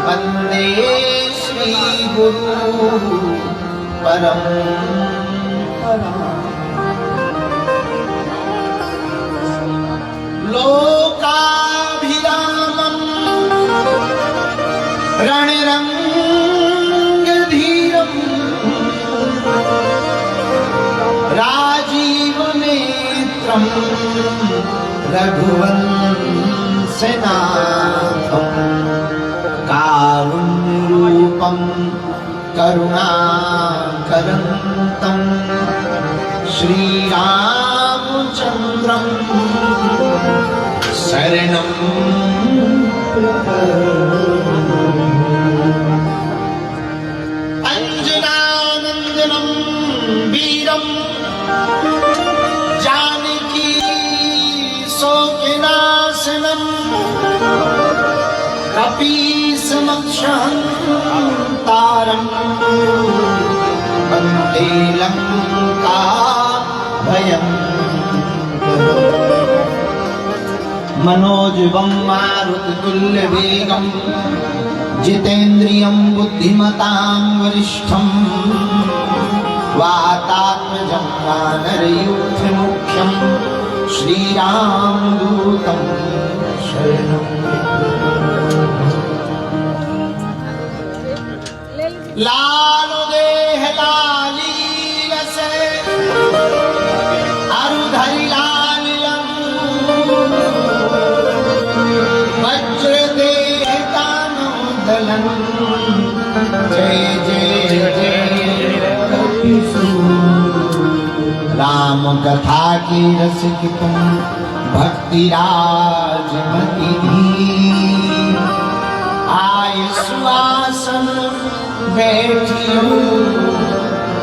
वंदे श्री गुरु परंपरा। लोकाभिरामं रणरंगधीरं राजीवनेत्रं रघुवंशनाथं कारुण्यरूपं करुणाकरन्तं श्रीरामचन्द्रं शरणं अंजनानंदनं वीरं जानकी शोकनाशनं कपीशमक्षहन्तारं वन्दे लङ्काभयङ्करम्। मनोजवं मारुततुल्यवेगं जितेन्द्रियं बुद्धिमतां वरिष्ठं वातात्मजं वानरयूथमुख्यं श्रीरामदूतं शरणं। लालो देह लाली रसे अरुधरि लाल वज्र देह कानोदलन जय जय जय राम कथा की रसिक तुम भक्ति राजमती आय सुआसन बैठियो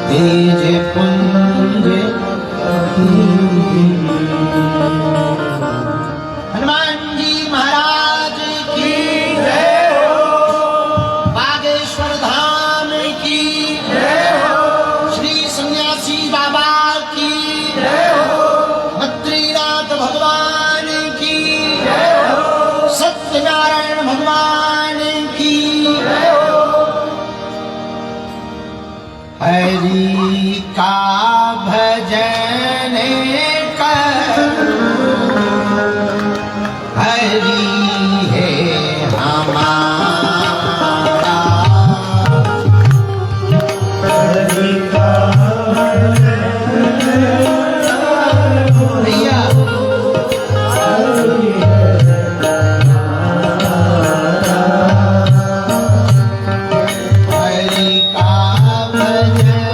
तेज पुंज। हनुमान जी महाराज की जय हो, बागेश्वर धाम की जय हो, श्री सन्यासी बाबा की जय हो, बद्रीनाथ भगवान की जय हो, सत्यनारायण भगवान की जय हो। हरि का भजन कर हरि है हमारा, हरि का भैया हरि का भजन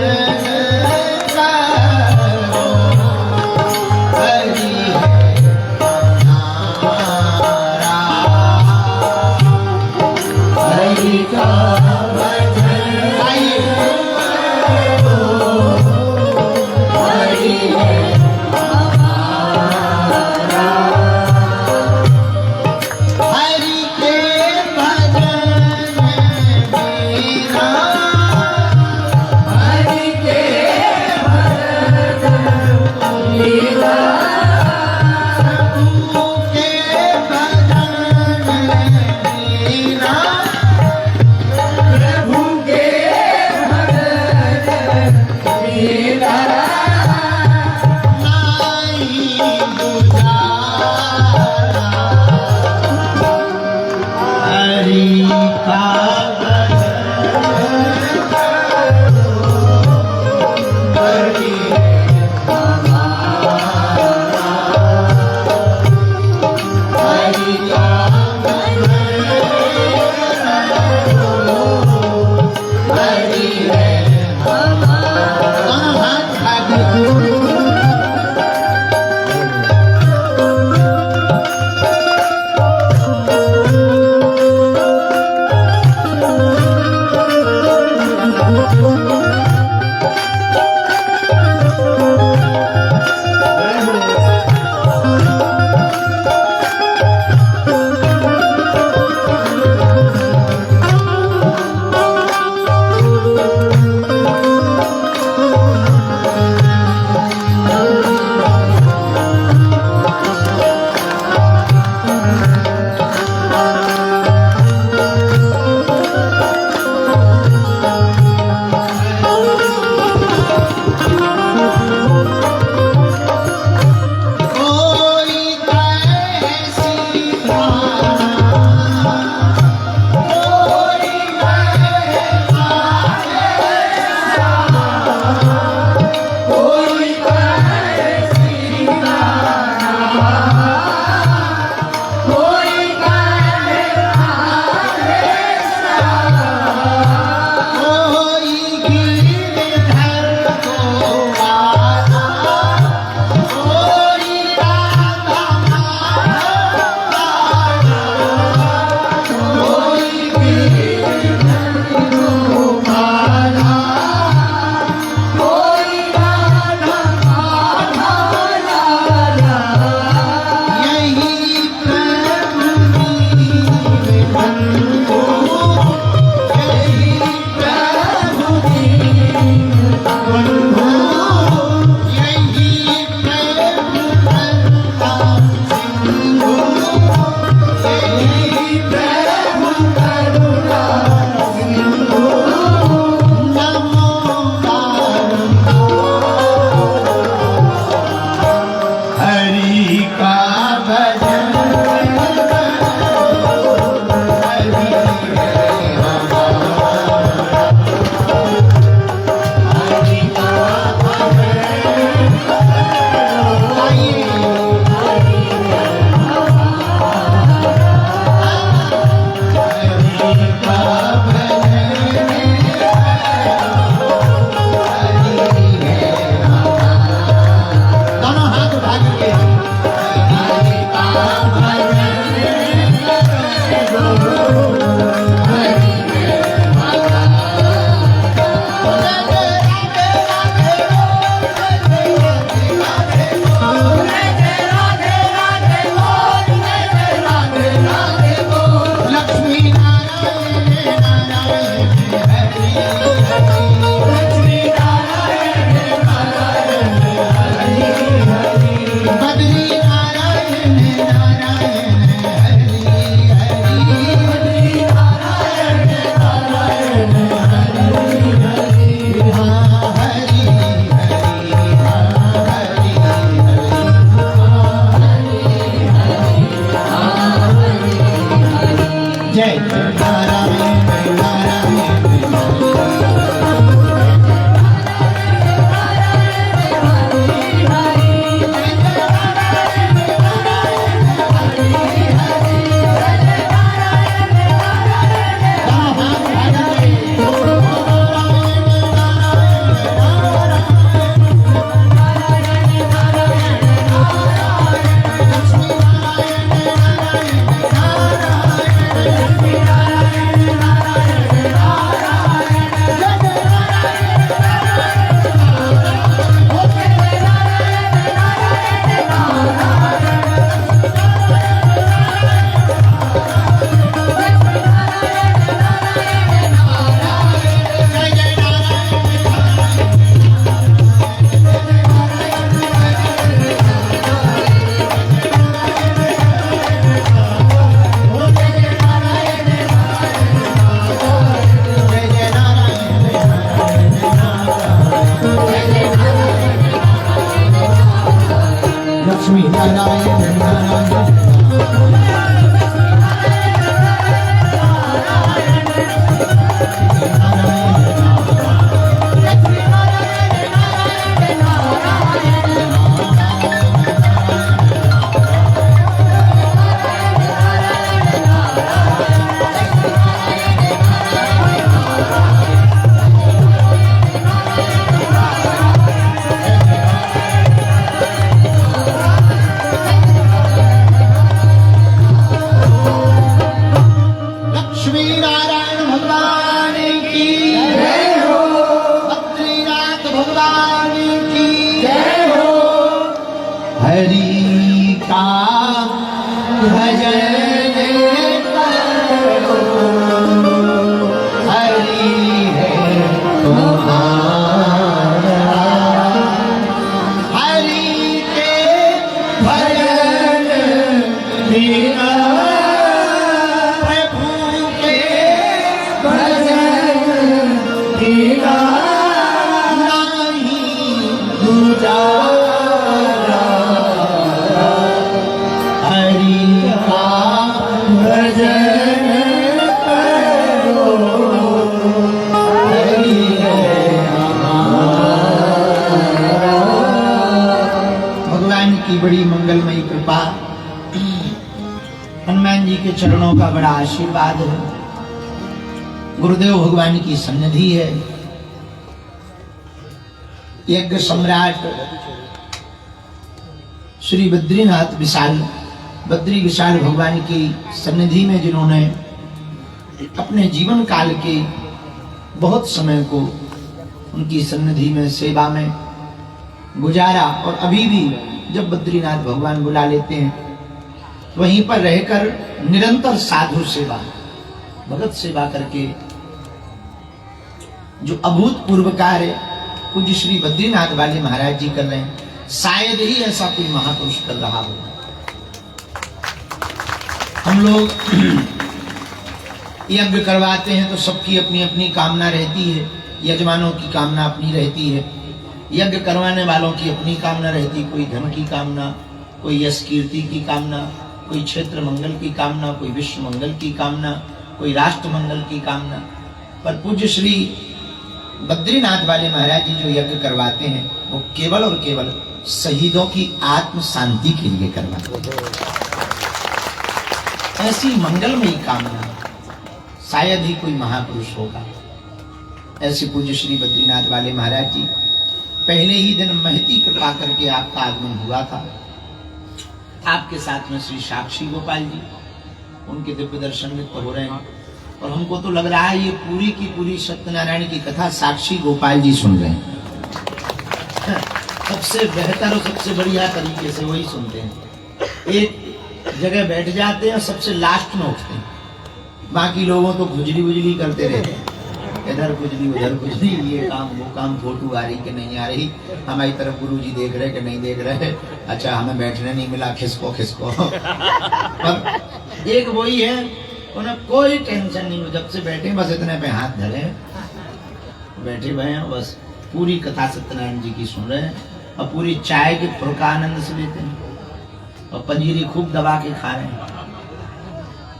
जय नारायण नारायण हरि का भजन करो, हरि है तुम्हारा, हरि के भजन बिना प्रभु के भजन बिना नहीं गुजारा। की बड़ी मंगलमयी कृपा, हनुमान जी के चरणों का बड़ा आशीर्वाद है, गुरुदेव भगवान की सन्निधि है। यज्ञ सम्राट श्री बद्रीनाथ विशाल बद्री विशाल भगवान की सन्निधि में जिन्होंने अपने जीवन काल के बहुत समय को उनकी सन्निधि में सेवा में गुजारा, और अभी भी जब बद्रीनाथ भगवान बुला लेते हैं वहीं पर रहकर निरंतर साधु सेवा भगत सेवा करके जो अभूतपूर्व कार्य पूज्य श्री बद्रीनाथ वाले महाराज जी कर रहे हैं, शायद ही ऐसा कोई महापुरुष कर रहा हो। हम लोग यज्ञ करवाते हैं तो सबकी अपनी अपनी कामना रहती है, यजमानों की कामना अपनी रहती है, यज्ञ करवाने वालों की अपनी कामना रहती, कोई धन की कामना, कोई यश कीर्ति की कामना, कोई क्षेत्र मंगल की कामना, कोई विश्व मंगल की कामना, कोई राष्ट्र मंगल की कामना। पर पूज्य श्री बद्रीनाथ वाले महाराज जी जो यज्ञ करवाते हैं वो केवल और केवल शहीदों की आत्म शांति के लिए करवाते हैं। ऐसी मंगलमयी कामना शायद ही कोई महापुरुष होगा। ऐसे पूज्य श्री बद्रीनाथ वाले महाराज जी पहले ही दिन महती कृपा करके आपका आगमन हुआ था। आपके साथ में श्री साक्षी गोपाल जी, उनके दिव्य दर्शन हो रहे हैं, और हमको तो लग रहा है ये पूरी की पूरी सत्यनारायण की कथा साक्षी गोपाल जी सुन रहे हैं। सबसे बेहतर और सबसे बढ़िया तरीके से वही सुनते हैं। एक जगह बैठ जाते हैं और सबसे लास्ट में उठते हैं, बाकी लोगों तो खुजली बुजली करते रहते हैं, इधर खुजली उधर खुजली, ये काम वो काम, फोटो आ रही कि नहीं आ रही, हमारी तरफ गुरुजी देख रहे कि नहीं देख रहे, अच्छा हमें बैठने नहीं मिला, खिसको खिसको। पर एक वही है, उन्हें कोई टेंशन नहीं, जब से बैठे बस इतने पे हाथ धरे बैठे हुए हैं, बस पूरी कथा सत्यनारायण जी की सुन रहे हैं, और पूरी चाय के फुल का आनंद से लेते हैं, और पंजीरी खूब दबा के खा रहे हैं।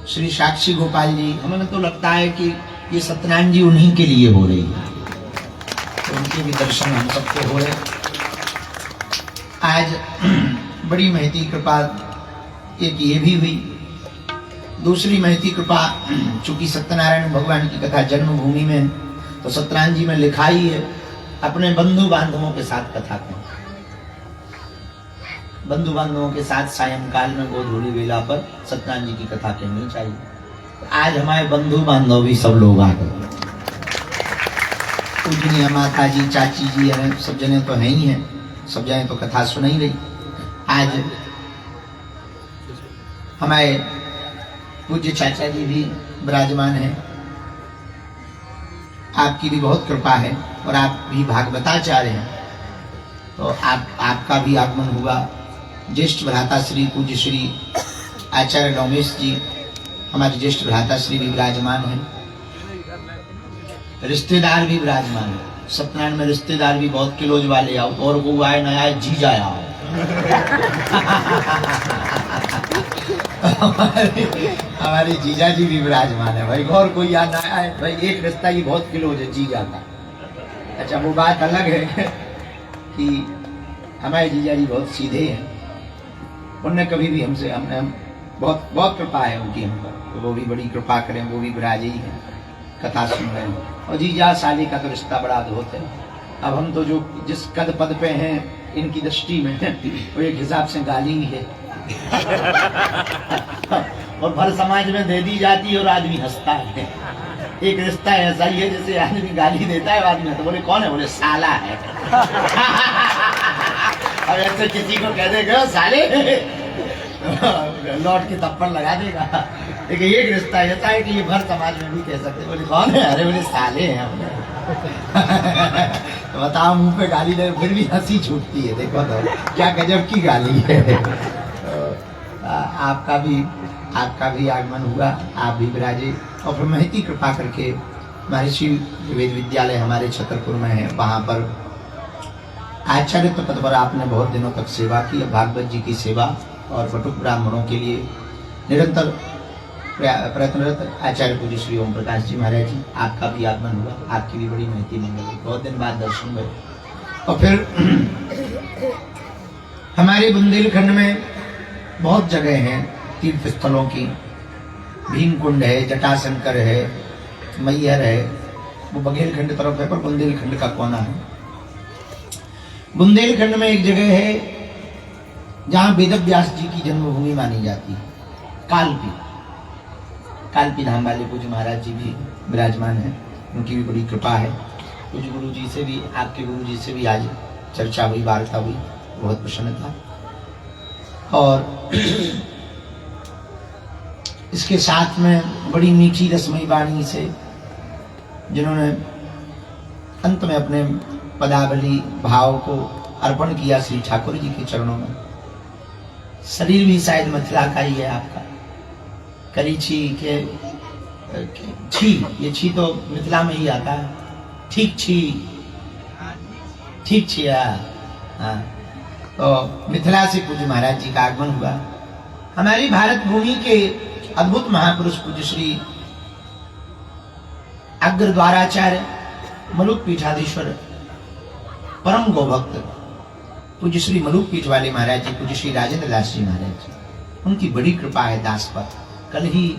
श्री साक्षी गोपाल जी, हमें तो लगता है कि ये सत्यनारायण जी उन्हीं के लिए हो रही है, तो उनके भी दर्शन हम सबको हो रहे। आज बड़ी महती कृपा एक ये भी हुई, दूसरी महती कृपा, चूंकि सत्यनारायण भगवान की कथा जन्मभूमि में, तो सत्यनारायण जी में लिखा ही है अपने बंधु बांधवों के साथ कथा करो। बंधु बांधवों के साथ सायंकाल में गोधूली वेला पर सत्यनारायण जी की कथा कहनी चाहिए। आज हमारे बंधु बांधव भी सब लोग आ गए, पूजनीय माता जी, चाची जी, सब जने तो है ही हैं, सब जने तो कथा सुन ही रही। आज हमारे पूज्य चाचा जी भी विराजमान हैं, आपकी भी बहुत कृपा है और आप भी भागवताचार्य हैं, तो आपका भी आगमन हुआ। ज्येष्ठ भ्राता श्री पूज्य श्री आचार्य डोमेश जी, हमारे ज्येष्ठ भ्राता श्री भी विराजमान हैं, रिश्तेदार भी विराजमान है। सत्यनारायण में रिश्तेदार भी बहुत किलोज वाले आओ, और वो आए न आए, जी जाए आओ। हमारे जीजा जी भी विराजमान है भाई, और कोई याद ना आए भाई, एक रिश्ता ही बहुत किलोज है, जी जाता। अच्छा, वो बात अलग है कि हमारे जीजा जी बहुत सीधे हैं, उनने कभी भी हमसे हम बहुत बहुत कृपा है उनकी हम पर, तो वो भी बड़ी कृपा करें, वो भी विराजे ही हैं, कथा सुन रहे हैं। और जीजा साली का तो रिश्ता बड़ा अद्भुत है। अब हम तो जो जिस कद पद पे हैं इनकी दृष्टि में वो एक हिसाब से गाली ही है। और भर समाज में दे दी जाती है और आदमी हंसता है। एक रिश्ता ऐसा ही है जैसे आदमी गाली देता है, आदमी तो बोले कौन है, बोले साला है। अब ऐसे किसी को कह देगा साले, लौट के थप्पड़ लगा देगा। लेकिन एक रिश्ता ऐसा है कि ये भर समाज में भी कह सकते, बोले कौन है, अरे बोले साले हैं हमने। तो बताओ, मुंह पे गाली दे फिर भी हंसी छूटती है, देखो तो क्या गजब की गाली है। तो आपका भी आगमन हुआ, आप भी विराजे। और फिर महती कृपा करके महर्षि वेद विद्यालय हमारे छतरपुर में है, वहाँ पर आचार्य पद पर आपने बहुत दिनों तक सेवा की। भागवत जी की सेवा और बटुक ब्राह्मणों के लिए निरंतर प्रयत्नरत आचार्य पूज्य श्री ओम प्रकाश जी महाराज जी, आपका भी आगमन हुआ, आपकी भी बड़ी महती मंगल हुई, बहुत दिन बाद दर्शन हुए। और फिर हमारे बुंदेलखंड में बहुत जगह हैं तीर्थ स्थलों की, भीमकुंड है, जटाशंकर है, मैहर है, वो बघेलखंड तरफ है, पर बुंदेलखंड का कोना है। बुंदेलखंड में एक जगह है जहां वेद व्यास जी की जन्मभूमि मानी जाती है, कालपी धाम वाले पूज्य महाराज जी भी विराजमान हैं, उनकी भी बड़ी कृपा है। पूज्य गुरु जी से भी, आपके गुरु जी से भी आज चर्चा हुई, वार्ता हुई, बहुत प्रसन्नता। और इसके साथ में बड़ी मीठी रसमयी वाणी से जिन्होंने अंत में अपने पदावली भाव को अर्पण किया श्री ठाकुर जी के चरणों में। शरीर भी शायद मिथिला का ही है आपका, करीछी के छी, ये छी तो मिथिला में ही आता है, ठीक छी हाँ। तो मिथिला से पूज्य महाराज जी का आगमन हुआ। हमारी भारत भूमि के अद्भुत महापुरुष पूज्य श्री अग्रद्वाराचार्य मलुक पीठाधीश्वर परम गोभक्त पूज्य श्री मलुक पीठ वाले महाराज जी, पूज्य श्री राजेंद्र दास जी महाराज, उनकी बड़ी कृपा है दास पर। कल ही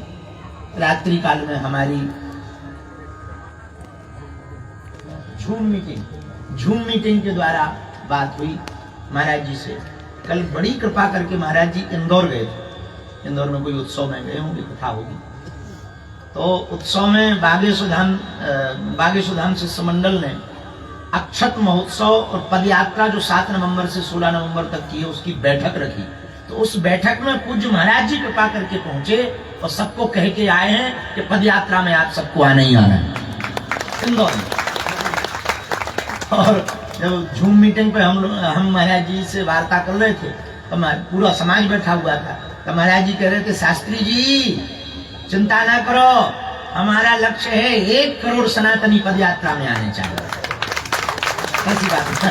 रात्रि काल में हमारी झूम मीटिंग के द्वारा बात हुई महाराज जी से। कल बड़ी कृपा करके महाराज जी इंदौर गए थे, इंदौर में कोई उत्सव में गए होंगे, कथा होगी, तो उत्सव में बागे सुधाम शिष्य मंडल ने अक्षत महोत्सव और पदयात्रा जो 7 नवंबर से 16 नवंबर तक की है, उसकी बैठक रखी। तो उस बैठक में पूज्य महाराज जी कृपा करके पहुंचे और सबको कह के आए हैं कि पदयात्रा में आप सबको आना ही आना है इंदौर में। और जब झूम मीटिंग पे हम महाराज जी से वार्ता कर रहे थे तो पूरा समाज बैठा हुआ था, तो महाराज जी कह रहे थे, शास्त्री जी चिंता ना करो, हमारा लक्ष्य है 1 करोड़ सनातनी पदयात्रा में आने चाहिए। ऐसी बात तो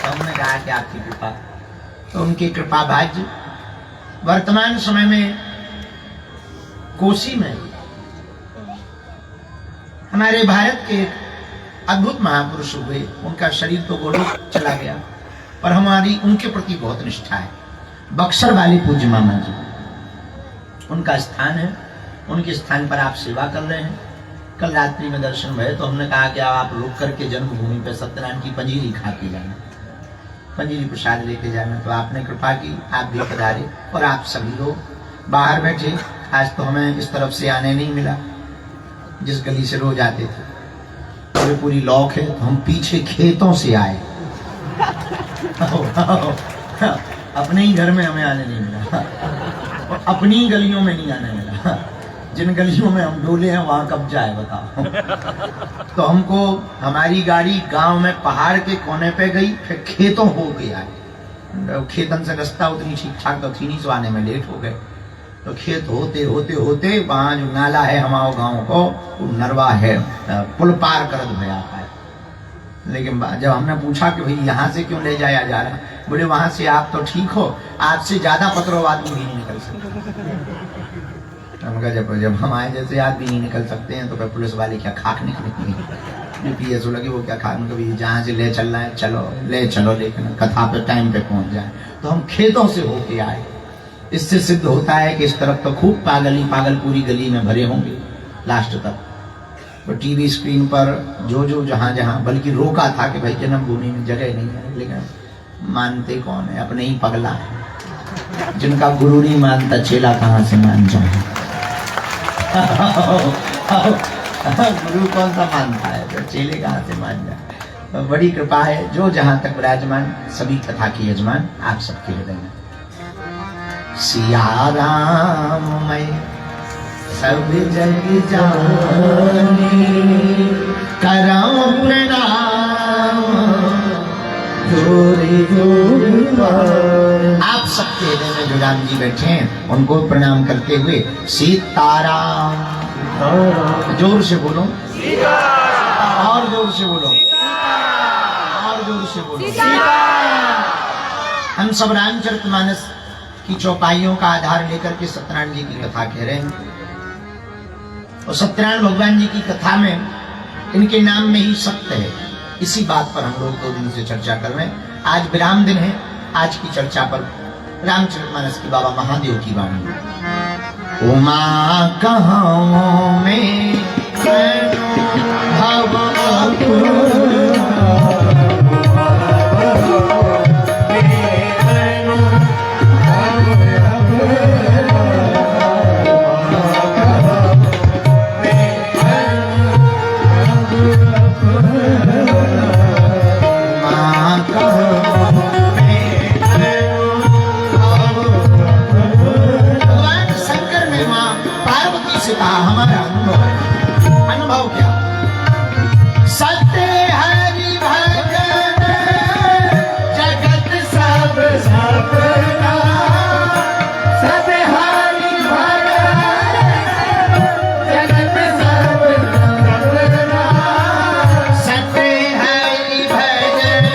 हमने कहा कि आपकी कृपा, तो उनकी कृपा भाग्य। वर्तमान समय में कोसी में हमारे भारत के एक अद्भुत महापुरुष हुए, उनका शरीर तो गोलोक चला गया, पर हमारी उनके प्रति बहुत निष्ठा है। बक्सर वाले पूज्य मामा जी, उनका स्थान है, उनके स्थान पर आप सेवा कर रहे हैं। कल रात्रि में दर्शन भये तो हमने कहा कि आप रुक करके जन्मभूमि पे सत्यनारायण की पंजीरी खा के जाना, पंजीरी प्रसाद लेके जाना। तो आपने कृपा की, आप भी पधारे और आप सभी लोग बाहर बैठे। आज तो हमें इस तरफ से आने नहीं मिला, जिस गली से रोज आते थे, और पूरी लॉक है, तो हम पीछे खेतों से आए। अपने ही घर में हमें आने नहीं मिला, और अपनी ही गलियों में नहीं आने मिला। जिन गलियों में हम डोले हैं वहां कब्जा है, बताओ। तो हमको हमारी गाड़ी गांव में पहाड़ के कोने पे गई, फिर खेतों हो गया। खेतन से रास्ता उतनी ठीक ठाक तो थी नहीं, सो आने में लेट हो गए। तो खेत होते होते होते वहां जो नाला है हमारे गांव को, वो नरवा है, पुल पार कर भया पाए। लेकिन जब हमने पूछा कि भाई यहाँ से क्यों ले जाया जा रहा है, बोले वहां से आप तो ठीक हो, आपसे ज्यादा पत्रों आदमी भी नहीं निकल सकते। हमका जब हम आए जैसे आदमी नहीं निकल सकते हैं, तो फिर पुलिस वाले क्या खाक निकलेंगे। पीएसओ लगे वो क्या खाक, कभी जहाँ से ले चलना है चलो ले चलो, लेकिन कथा पे टाइम पे पहुंच जाए। तो हम खेतों से होके आए। इससे सिद्ध होता है कि इस तरफ तो खूब पागल पूरी गली में भरे होंगे लास्ट तक। तो टीवी स्क्रीन पर जो जहां जहां, बल्कि रोका था कि भाई जन्मभूमि में जगह नहीं है, लेकिन मानते कौन है, अपने ही पगला है। जिनका गुरु नहीं मानता, चेला कहां से मान जाए। गुरु कौन सा मानता है, तो चेले कहां से मान जाए। तो बड़ी कृपा है, जो जहां तक विराजमान सभी कथा के यजमान आप सबके हृदय में। सिया राम मैं सब जग जानी, कराऊं प्रणाम जोरी जोरी। आप सबके हृदय में जो राम जी बैठे हैं उनको प्रणाम करते हुए सीताराम, जोर से बोलो, और जोर से बोलो, और जोर से बोलो। हम सब रामचरितमानस की चौपाइयों का आधार लेकर के सत्यनारायण जी की कथा कह रहे हैं। और सत्यनारायण भगवान जी की कथा में इनके नाम में ही सत्य है। इसी बात पर हम लोग 2 दिन से चर्चा कर रहे हैं। आज विराम दिन है। आज की चर्चा पर रामचरितमानस की बाबा महादेव की वाणी। उमा कहाँ में हमारा अनुभव है। अनुभव क्या? सत्य हरि भजन जगत सब सपना, सत्य हरि भजन जगत सब सपना, सत्य हरि भजन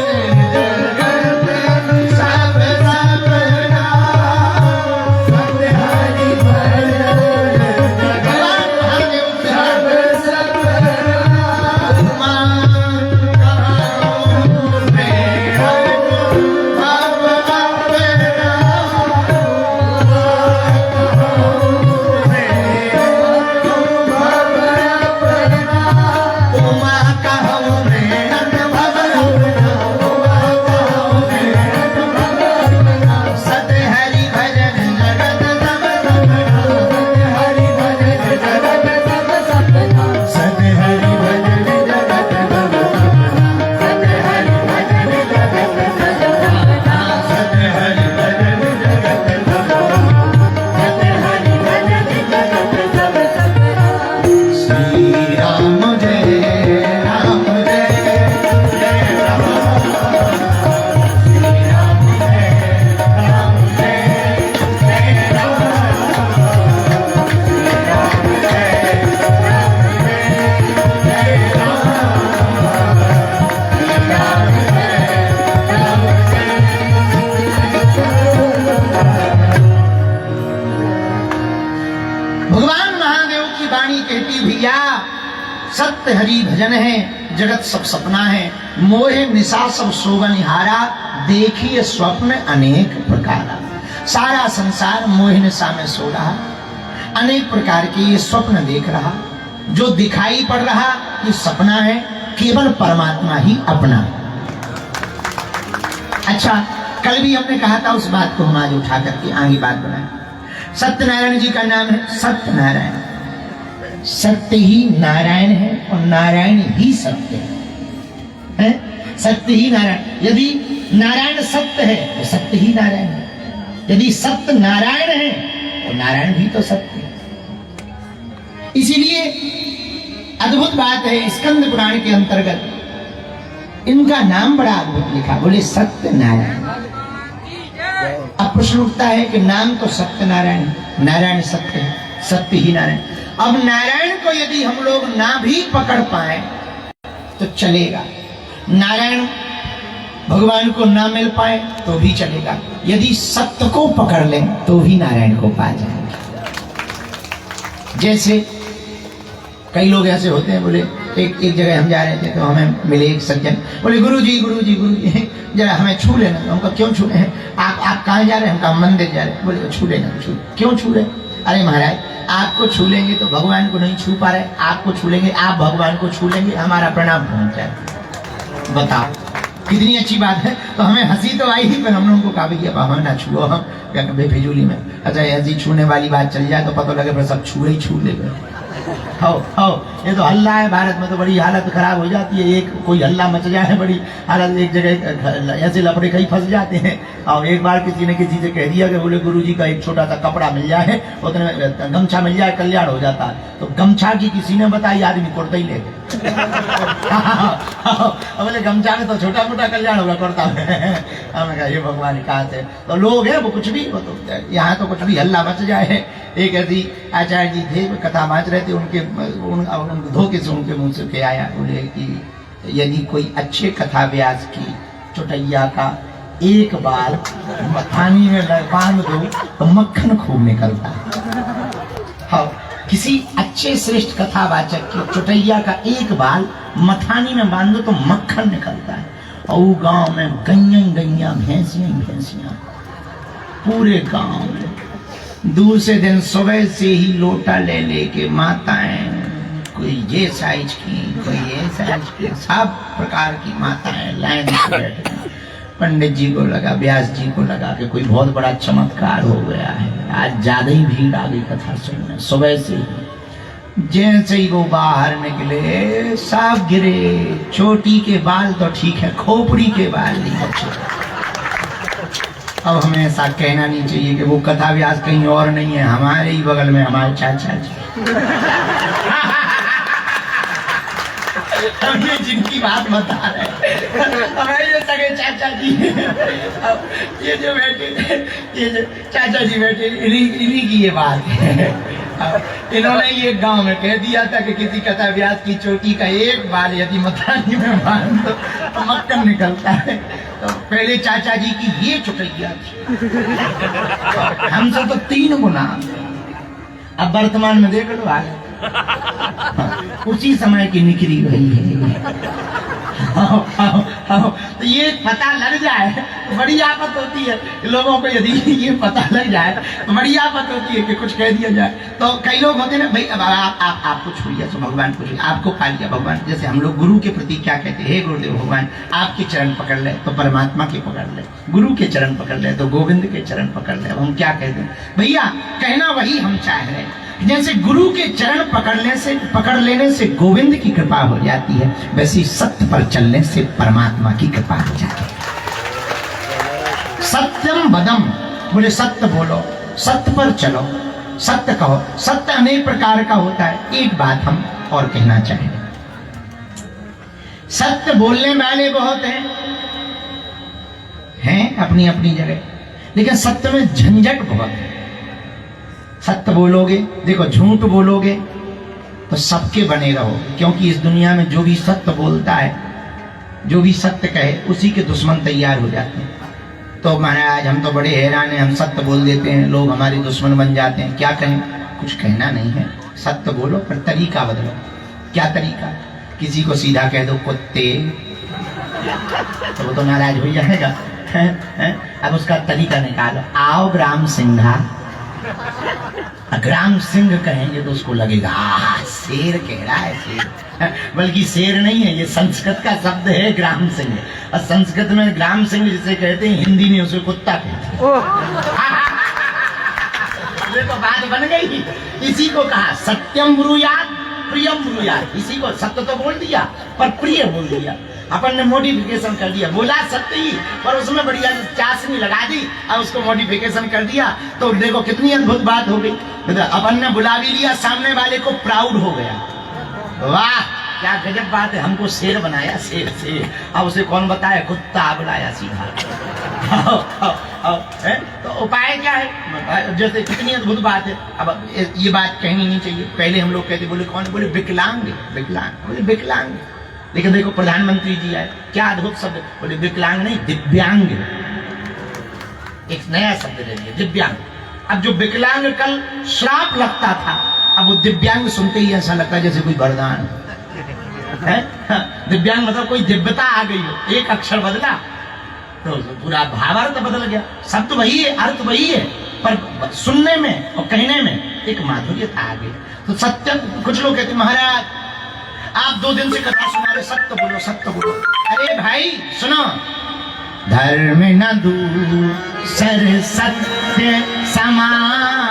जगत सब सपना, सत्य हरि भजन भगवान महादेव की वाणी कहती भैया सत्य हरि भजन है, जगत सब सपना है, मोहे निशा सब सोगनिहारा, देखिए स्वप्न अनेक प्रकार। सारा संसार मोह निशा में सो रहा, अनेक प्रकार के ये स्वप्न देख रहा, जो दिखाई पड़ रहा ये सपना है, केवल परमात्मा ही अपना। अच्छा, कल भी हमने कहा था, उस बात को हम आज उठा करके आगे बात बनाए। सत्यनारायण जी का नाम है सत्यनारायण। सत्य ही नारायण है और नारायण ही सत्य है। सत्य ही नारायण। यदि नारायण सत्य है तो सत्य ही नारायण है, यदि सत्य नारायण है तो नारायण भी तो सत्य है। इसीलिए अद्भुत बात है, स्कंद पुराण के अंतर्गत इनका नाम बड़ा अद्भुत लिखा, बोले सत्य नारायण। अब प्रश्न उठता है कि नाम तो सत्य नारायण है, नारायण सत्य है, सत्य ही नारायण। अब नारायण को यदि हम लोग ना भी पकड़ पाए तो चलेगा, नारायण भगवान को ना मिल पाए तो भी चलेगा, यदि सत्य को पकड़ लें तो भी नारायण को पा जाएंगे। जैसे कई लोग ऐसे होते हैं, बोले एक जगह हम जा रहे थे तो हमें मिले एक सज्जन, बोले गुरुजी जरा हमें छू लेना। तो हमका क्यों छू रहे हैं, आप कहाँ जा रहे हैं? हमका मंदिर जा रहे हैं। बोले छू लेना। क्यों छू रहे? अरे महाराज, आपको छू लेंगे तो भगवान को नहीं छू पा रहे, आपको छू लेंगे आप भगवान को छू लेंगे, हमारा प्रणाम पहुंच जाए। बताओ कितनी अच्छी बात है। तो हमें हंसी तो आई ही, पर हमने उनको कहा भैया हमें ना छुओ, हम क्या बेफिजूली में। अच्छा, ऐसी छूने वाली बात चल जाए तो पता लगे फिर सब छू ही छू ले गए। ये तो हल्ला है भारत में, तो बड़ी हालत खराब हो जाती है। एक कोई हल्ला मच जाए, बड़ी हालत, एक जगह ऐसे लपड़े कहीं फंस जाते हैं। और एक बार किसी ने किसी से कह दिया कि बोले गुरुजी का एक छोटा सा कपड़ा मिल जाए, उतने गमछा मिल जाए, कल्याण हो जाता है। तो गमछा की किसी ने बताई, आदमी कुर्ता ही ले गए। बोले गमछा में तो छोटा मोटा कल्याण होगा, कुर्ता में। हमने कहा ये भगवान कहाँ से, तो लोग हैं वो कुछ भी, वो तो यहाँ तो कुछ भी हल्ला मच जाए। एक ऐसी आचार्य जी थे, कथा बाँच रहे थे, उनके धोखे से उनके मुंह से के आया, बोले कि यदि कोई अच्छे कथा व्यास की चुटैया का एक बाल मथानी में बांध दो तो मक्खन खूब निकलता है। हाँ, किसी अच्छे श्रेष्ठ कथावाचक की चुटैया का एक बाल मथानी में बांध दो तो मक्खन निकलता है। और गांव में गैया भैंसियां पूरे गांव में, दूसरे दिन सुबह से ही लोटा ले लेके माताएं, कोई ये साइज की, कोई ये साइज की, सब प्रकार की माताएं लाइन से बैठे। पंडित जी को लगा, व्यास जी को लगा कि कोई बहुत बड़ा चमत्कार हो गया है, आज ज्यादा ही भीड़ आ गई कथा सुनने। सुबह से ही जैसे ही वो बाहर निकले सब गिरे। चोटी के बाल तो ठीक है, खोपड़ी के बाल नहीं बचे। अब हमें ऐसा कहना नहीं चाहिए कि वो कथा व्यास कहीं और नहीं है, हमारे ही बगल में हमारे चाचा जी। हम ये जिनकी बात बता रहे हैं, हमारे ये सगे चाचा जी, ये जो बैठे, ये जो चाचा जी बैठे, इन्हीं की ये बात है। इन्होंने ये गांव में कह दिया था कि किसी कथा व्यास की चोटी का एक बाल यदि मथानी में बांध तो मक्खन निकलता है। तो पहले चाचा जी की ये चुटैया थी, हमसे तो 3 गुना। अब वर्तमान में देख लो आगे, उसी समय की निकली रही है। तो ये पता लग जाए तो बड़ी आफत होती है लोगों को, यदि ये पता लग जाए तो बड़ी आफत होती है कि कुछ कह दिया जाए। तो कई लोग होते हैं ना, भाई अब आपको छू लिया तो भगवान को छू लिया, आपको पा लिया भगवान। जैसे हम लोग गुरु के प्रति क्या कहते हैं, हे गुरुदेव भगवान आपके चरण पकड़ ले तो परमात्मा के पकड़ ले, गुरु के चरण पकड़ ले तो गोविंद के चरण पकड़ ले। हम क्या कहते हैं भैया, कहना वही हम चाह रहे हैं। जैसे गुरु के चरण पकड़ लेने से गोविंद की कृपा हो जाती है, वैसे सत्य पर चलने से परमात्मा की कृपा हो जाती है। सत्यम वदम, बोले सत्य बोलो, सत्य पर चलो, सत्य कहो। सत्य अनेक प्रकार का होता है। एक बात हम और कहना चाहेंगे, सत्य बोलने वाले बहुत हैं अपनी अपनी जगह, लेकिन सत्य में झंझट बहुत है। सत्य बोलोगे, देखो झूठ बोलोगे तो सबके बने रहो, क्योंकि इस दुनिया में जो भी सत्य बोलता है, जो भी सत्य कहे, उसी के दुश्मन तैयार हो जाते हैं। तो महाराज हम तो बड़े हैरान हैं, हम सत्य बोल देते हैं, लोग हमारे दुश्मन बन जाते हैं। क्या कहें, कुछ कहना नहीं है, सत्य बोलो पर तरीका बदलो। क्या तरीका? किसी को सीधा कह दो कुत्ते तो वो तो नाराज हो जाएगा। अब उसका तरीका निकालो, आओ ग्राम सिंघा। ग्राम सिंह कहेंगे तो उसको लगेगा शेर कह रहा है, शेर। बल्कि शेर नहीं है, ये संस्कृत का शब्द है ग्राम सिंह। और संस्कृत में ग्राम सिंह जिसे कहते हैं, हिंदी में उसे कुत्ता कहते हैं। ये तो बात बन गई। इसी को कहा सत्यम ब्रूयात प्रियम ब्रूयात। इसी को सत्य तो बोल दिया पर प्रिय बोल दिया। अपन ने मॉडिफिकेशन कर दिया, बोला सत्य ही पर उसमें बढ़िया चाशनी लगा दी और उसको मॉडिफिकेशन कर दिया। तो देखो कितनी अद्भुत बात हो गई। अपन ने बुला भी लिया, सामने वाले को प्राउड हो गया, वाह क्या गजब बात है, हमको शेर बनाया, शेर शेर। अब उसे कौन बताया, कुत्ता बुलाया सीधा। तो उपाय क्या है? जैसे कितनी अद्भुत बात है। अब ये बात कहनी नहीं चाहिए। पहले हम लोग कहते, बोले कौन? बोले विकलांग, विकलांग, बोले विकलांग। लेकिन देखो प्रधानमंत्री जी आए, क्या अद्भुत शब्द, बोले विकलांग नहीं दिव्यांग। एक नया शब्द ले लिया, दिव्यांग। अब जो विकलांग कल श्राप लगता था, अब वो दिव्यांग सुनते ही ऐसा लगता है जैसे कोई वरदान है। दिव्यांग मतलब कोई दिव्यता आ गई हो, एक अक्षर बदला तो पूरा भावार्थ बदल गया। शब्द वही है, अर्थ वही है, पर सुनने में और कहने में एक माधुर्यता आ गई। तो सत्य, कुछ लोग कहते महाराज आप 2 दिन से कथा सुना रहे, सत्य बोलो सत्य बोलो। अरे भाई सुनो, धर्म न दूसर सत्य समान